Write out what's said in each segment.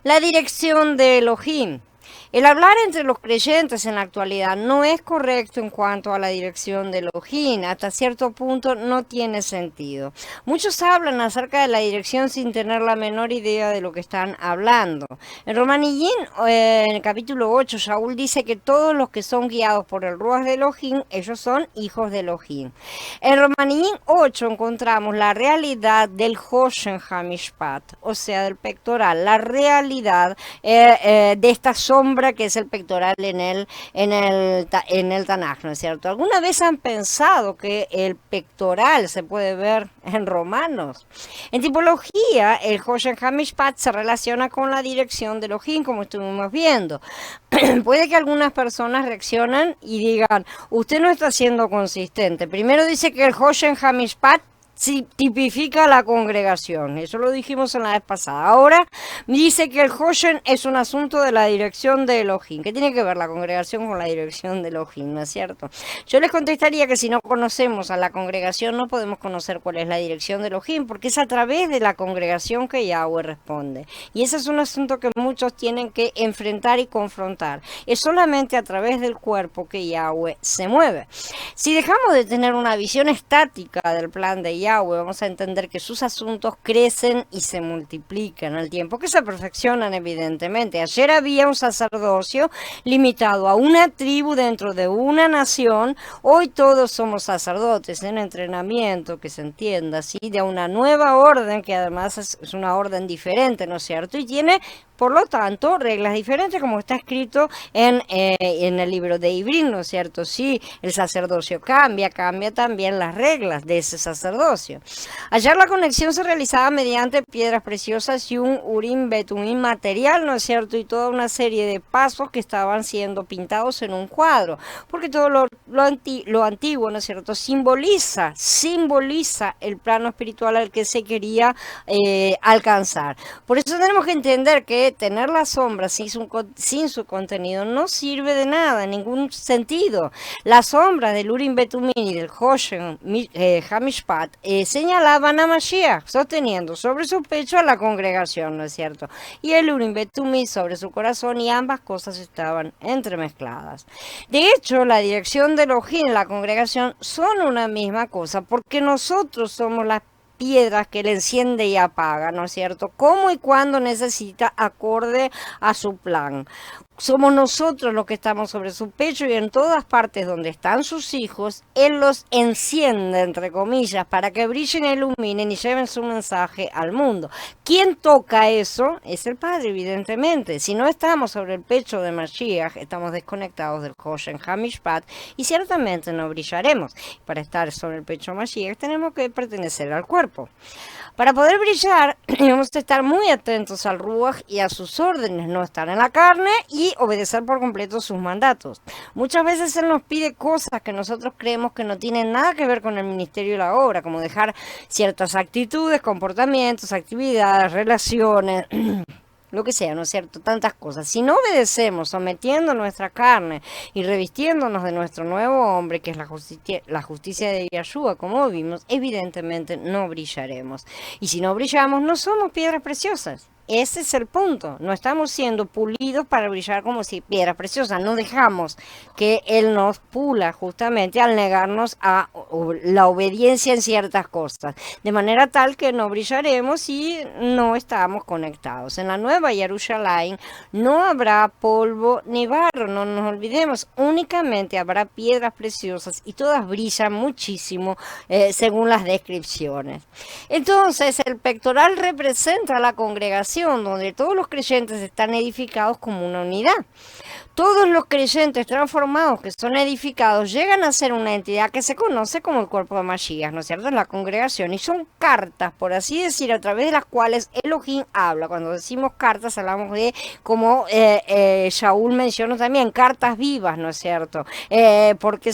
La dirección de Elohim. El hablar entre los creyentes en la actualidad no es correcto en cuanto a la dirección de Elohim. Hasta cierto punto no tiene sentido. Muchos hablan acerca de la dirección sin tener la menor idea de lo que están hablando. En Romanillín, en el capítulo 8, Shaul dice que todos los que son guiados por el Ruach de Elohim, ellos son hijos de Elohim. En Romanillín 8 encontramos la realidad del Hoshen Hamishpat, o sea, del pectoral, la realidad de esta sombra que es el pectoral en el Tanaj, ¿no es cierto? ¿Alguna vez han pensado que el pectoral se puede ver en Romanos? En tipología, el Hoshen Hamishpat se relaciona con la dirección de Elohim, como estuvimos viendo. Puede que algunas personas reaccionen y digan, usted no está siendo consistente. Primero dice que el Hoshen Hamishpat tipifica la congregación. Eso lo dijimos en la vez pasada. Ahora dice que el Hoshen es un asunto de la dirección de Elohim. ¿Qué tiene que ver la congregación con la dirección de Elohim? ¿No es cierto? Yo les contestaría que si no conocemos a la congregación no podemos conocer cuál es la dirección de Elohim, porque es a través de la congregación que Yahweh responde. Y ese es un asunto que muchos tienen que enfrentar y confrontar. Es solamente a través del cuerpo que Yahweh se mueve. Si dejamos de tener una visión estática del plan de Yahweh, vamos a entender que sus asuntos crecen y se multiplican al tiempo que se perfeccionan, evidentemente. Ayer había un sacerdocio limitado a una tribu dentro de una nación. Hoy todos somos sacerdotes en entrenamiento, que se entienda así, de una nueva orden que además es una orden diferente, ¿no es cierto? Y tiene, por lo tanto, reglas diferentes, como está escrito en el libro de Ibrim, ¿no es cierto? Sí, el sacerdocio cambia también las reglas de ese sacerdocio. Ayer la conexión se realizaba mediante piedras preciosas y un Urim Betumim material, ¿no es cierto? Y toda una serie de pasos que estaban siendo pintados en un cuadro, porque todo lo antiguo, ¿no es cierto? Simboliza el plano espiritual al que se quería alcanzar. Por eso tenemos que entender que tener la sombra sin su contenido no sirve de nada, en ningún sentido. La sombra del Urim Betumim y del Hoshen Hamishpat señalaban a Mashiach, sosteniendo sobre su pecho a la congregación, ¿no es cierto? Y el Urim Betumim sobre su corazón, y ambas cosas estaban entremezcladas. De hecho, la dirección de Elohim y la congregación son una misma cosa, porque nosotros somos las piedras que le enciende y apaga, ¿no es cierto? Cómo y cuándo necesita, acorde a su plan. Somos nosotros los que estamos sobre su pecho, y en todas partes donde están sus hijos, Él los enciende, entre comillas, para que brillen, iluminen y lleven su mensaje al mundo. ¿Quién toca eso? Es el Padre, evidentemente. Si no estamos sobre el pecho de Mashiach, estamos desconectados del Hoshen Hamishpat y ciertamente no brillaremos. Para estar sobre el pecho de Mashiach tenemos que pertenecer al cuerpo. Para poder brillar, debemos estar muy atentos al Ruach y a sus órdenes, no estar en la carne y obedecer por completo sus mandatos. Muchas veces Él nos pide cosas que nosotros creemos que no tienen nada que ver con el ministerio y la obra, como dejar ciertas actitudes, comportamientos, actividades, relaciones, lo que sea, ¿no es cierto? Tantas cosas. Si no obedecemos, sometiendo nuestra carne y revistiéndonos de nuestro nuevo hombre, que es la justicia de Yahshua, como vimos, evidentemente no brillaremos. Y si no brillamos, no somos piedras preciosas. Ese es el punto. No estamos siendo pulidos para brillar como si piedras preciosas. No dejamos que Él nos pula justamente al negarnos a la obediencia en ciertas cosas. De manera tal que no brillaremos si no estamos conectados. En la nueva Jerusalén no habrá polvo ni barro. No nos olvidemos. Únicamente habrá piedras preciosas y todas brillan muchísimo según las descripciones. Entonces el pectoral representa a la congregación, donde todos los creyentes están edificados como una unidad. Todos los creyentes transformados que son edificados llegan a ser una entidad que se conoce como el cuerpo de Mashiach, ¿no es cierto? En la congregación. Y son cartas, por así decir, a través de las cuales Elohim habla. Cuando decimos cartas, hablamos de, como Shaul mencionó también, cartas vivas, ¿no es cierto? Porque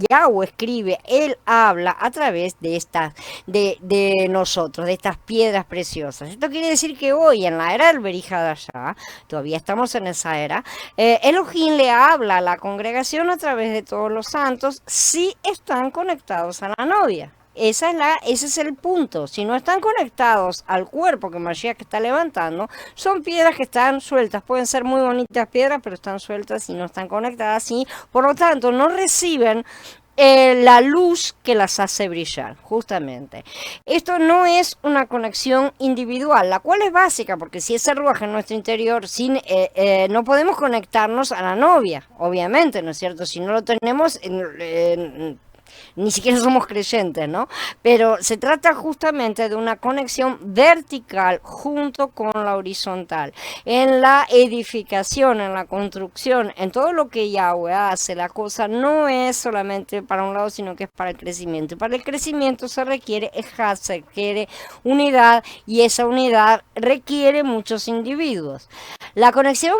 Yahweh escribe, Él habla a través de estas, de nosotros, de estas piedras preciosas. Esto quiere decir que hoy, en la era del Berijadashá, todavía estamos en esa era, Elohim le habla a la congregación a través de todos los santos si están conectados a la novia. Ese es el punto. Si no están conectados al cuerpo que Mashiach está levantando, son piedras que están sueltas. Pueden ser muy bonitas piedras, pero están sueltas y no están conectadas. Y por lo tanto, no reciben la luz que las hace brillar, justamente. Esto no es una conexión individual, la cual es básica, porque si ese ruaj en nuestro interior, no podemos conectarnos a la novia, obviamente, ¿no es cierto? Si no lo tenemos, ni siquiera somos creyentes, ¿no? Pero se trata justamente de una conexión vertical junto con la horizontal. En la edificación, en la construcción, en todo lo que Yahweh hace, la cosa no es solamente para un lado, sino que es para el crecimiento. Y para el crecimiento se requiere ejad, se requiere unidad, y esa unidad requiere muchos individuos. La conexión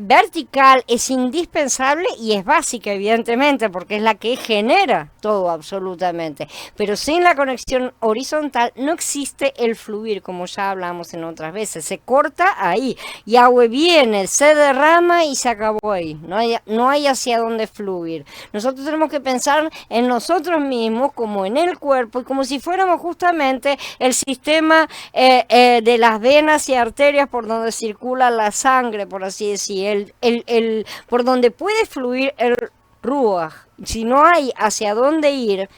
vertical es indispensable y es básica, evidentemente, porque es la que genera todo absolutamente. Pero sin la conexión horizontal no existe el fluir, como ya hablamos en otras veces. Se corta ahí. Yahweh viene, se derrama y se acabó ahí. No hay hacia dónde fluir. Nosotros tenemos que pensar en nosotros mismos como en el cuerpo y como si fuéramos justamente el sistema de las venas y arterias por donde circula la sangre, por así decir, por donde puede fluir el ruaj. Si no hay hacia dónde ir,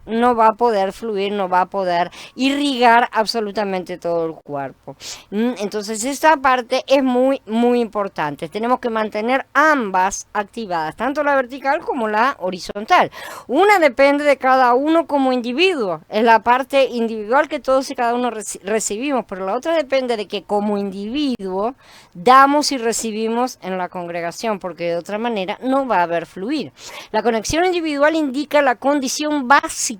no va a poder fluir, no va a poder irrigar absolutamente todo el cuerpo. Entonces esta parte es muy, muy importante. Tenemos que mantener ambas activadas, tanto la vertical como la horizontal. Una depende de cada uno como individuo, es la parte individual que todos y cada uno recibimos, pero la otra depende de que como individuo damos y recibimos en la congregación, porque de otra manera no va a haber fluir. La conexión individual indica la condición básica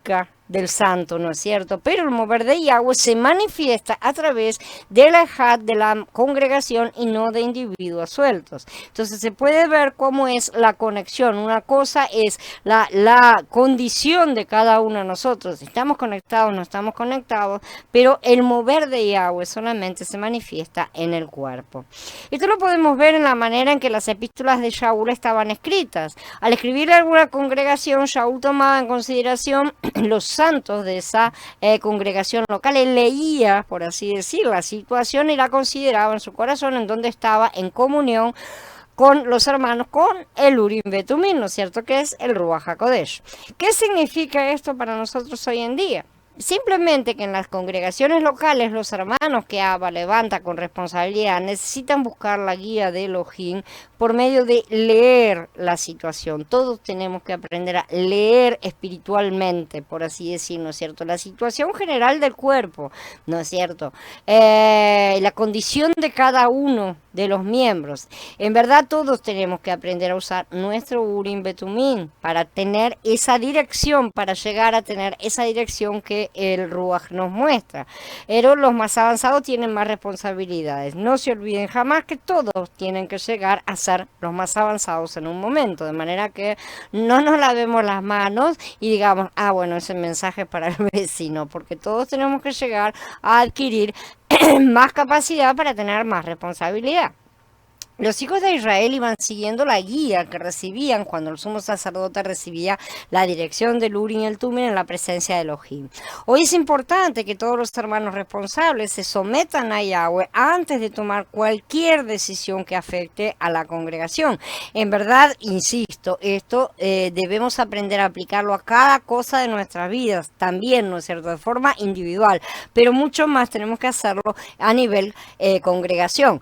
del santo, ¿no es cierto? Pero el mover de Yahweh se manifiesta a través de la ejad de la congregación y no de individuos sueltos. Entonces se puede ver cómo es la conexión. Una cosa es la condición de cada uno de nosotros. Estamos conectados, no estamos conectados, pero el mover de Yahweh solamente se manifiesta en el cuerpo. Esto lo podemos ver en la manera en que las epístolas de Shaul estaban escritas. Al escribirle a alguna congregación, Shaul tomaba en consideración los santos de esa congregación local. Él leía, por así decir, la situación y la consideraba en su corazón, en donde estaba en comunión con los hermanos, con el Urim Betumim, ¿no es cierto? Que es el Ruach HaKodesh. ¿Qué significa esto para nosotros hoy en día? Simplemente que en las congregaciones locales los hermanos que Abba levanta con responsabilidad necesitan buscar la guía de Elohim por medio de leer la situación. Todos tenemos que aprender a leer espiritualmente, por así decir, ¿no es cierto? La situación general del cuerpo, ¿no es cierto? La condición de cada uno de los miembros. En verdad todos tenemos que aprender a usar nuestro Urim Betumim para tener esa dirección, para llegar a tener esa dirección que el Ruach nos muestra. Pero los más avanzados tienen más responsabilidades. No se olviden jamás que todos tienen que llegar a ser los más avanzados en un momento, de manera que no nos lavemos las manos y digamos, bueno, ese mensaje es para el vecino, porque todos tenemos que llegar a adquirir más capacidad para tener más responsabilidad. Los hijos de Israel iban siguiendo la guía que recibían cuando el sumo sacerdote recibía la dirección del Urim y el Tumim en la presencia de Elohim. Hoy es importante que todos los hermanos responsables se sometan a Yahweh antes de tomar cualquier decisión que afecte a la congregación. En verdad, insisto, esto debemos aprender a aplicarlo a cada cosa de nuestras vidas, también, ¿no es cierto?, de forma individual, pero mucho más tenemos que hacerlo a nivel congregación.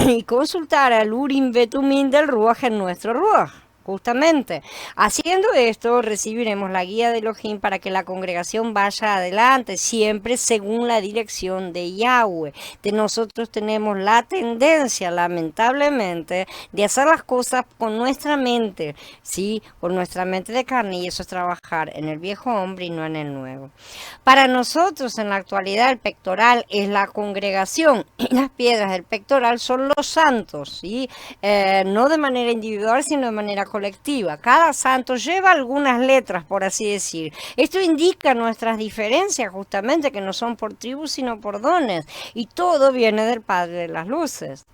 Y consultar al Urim Betumim del Ruach en nuestro Ruach. Justamente, haciendo esto recibiremos la guía de Elohim para que la congregación vaya adelante, siempre según la dirección de Yahweh. Nosotros tenemos la tendencia, lamentablemente, de hacer las cosas con nuestra mente, ¿sí? Con nuestra mente de carne, y eso es trabajar en el viejo hombre y no en el nuevo. Para nosotros, en la actualidad, el pectoral es la congregación y las piedras del pectoral son los santos, ¿sí? No de manera individual, sino de manera colectiva. Cada santo lleva algunas letras, por así decir. Esto indica nuestras diferencias, justamente, que no son por tribus, sino por dones. Y todo viene del Padre de las Luces.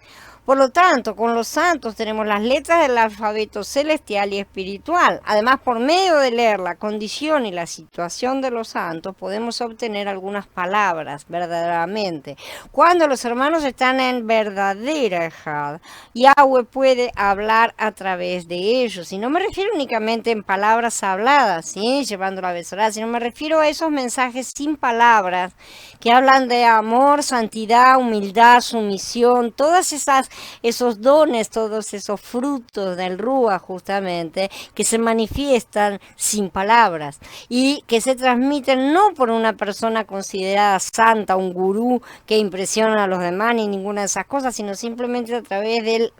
Por lo tanto, con los santos tenemos las letras del alfabeto celestial y espiritual. Además, por medio de leer la condición y la situación de los santos, podemos obtener algunas palabras verdaderamente. Cuando los hermanos están en verdadera ejad, Yahweh puede hablar a través de ellos. Y no me refiero únicamente en palabras habladas, ¿sí? Llevando la besorá, sino me refiero a esos mensajes sin palabras que hablan de amor, santidad, humildad, sumisión, todas esos dones, todos esos frutos del Rúa justamente, que se manifiestan sin palabras y que se transmiten no por una persona considerada santa, un gurú que impresiona a los demás ni ninguna de esas cosas, sino simplemente a través del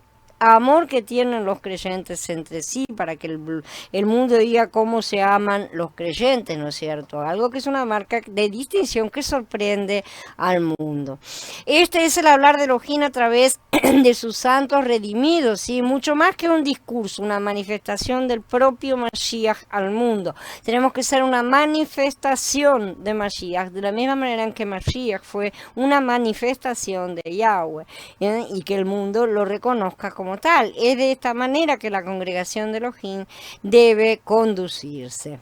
amor que tienen los creyentes entre sí, para que el mundo diga cómo se aman los creyentes, ¿no es cierto? Algo que es una marca de distinción que sorprende al mundo. Este es el hablar de Elohim a través de sus santos redimidos, ¿sí? Mucho más que un discurso, una manifestación del propio Mashiach al mundo. Tenemos que ser una manifestación de Mashiach, de la misma manera en que Mashiach fue una manifestación de Yahweh, ¿eh? Y que el mundo lo reconozca como tal. Es de esta manera que la congregación de Elohim debe conducirse.